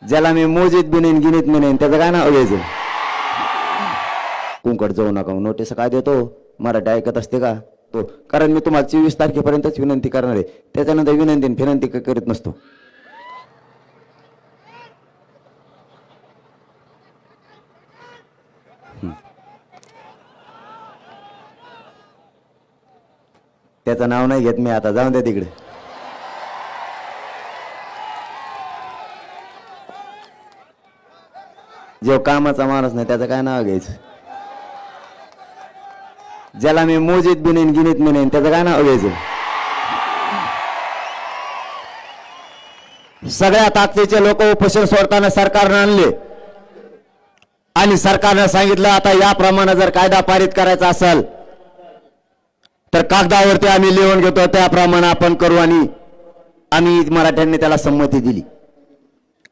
ज्याला मी मोजीत बी नाही गिनीत मी नाही त्याचं काय नाव घ्यायचं. कुंकड जाऊ नका नोटीस काय देतो. मराठी ऐकत असते का तो. कारण मी तुम्हाला 24 तारखेपर्यंतच विनंती करणार आहे. त्याच्यानंतर विनंती फिनंती करीत नसतो. त्याचं नाव नाही घेत मी आता. जाऊन द्या तिकडे. जो कामाचा माणूस नाही त्याचं काय नाव घ्यायचं. ज्याला मी मोजीत बी नाही गिनीत मी नाही त्याचं काय नाव घ्यायचं. सगळ्या ताकदीचे लोक उपोषण सोडताना सरकारनं आणले आणि सरकारनं सांगितलं आता याप्रमाणे जर कायदा पारित करायचा असेल तर कागदावरती आम्ही लिहून घेतो त्याप्रमाणे आपण करू. आणि आम्ही मराठ्यांनी त्याला संमती दिली.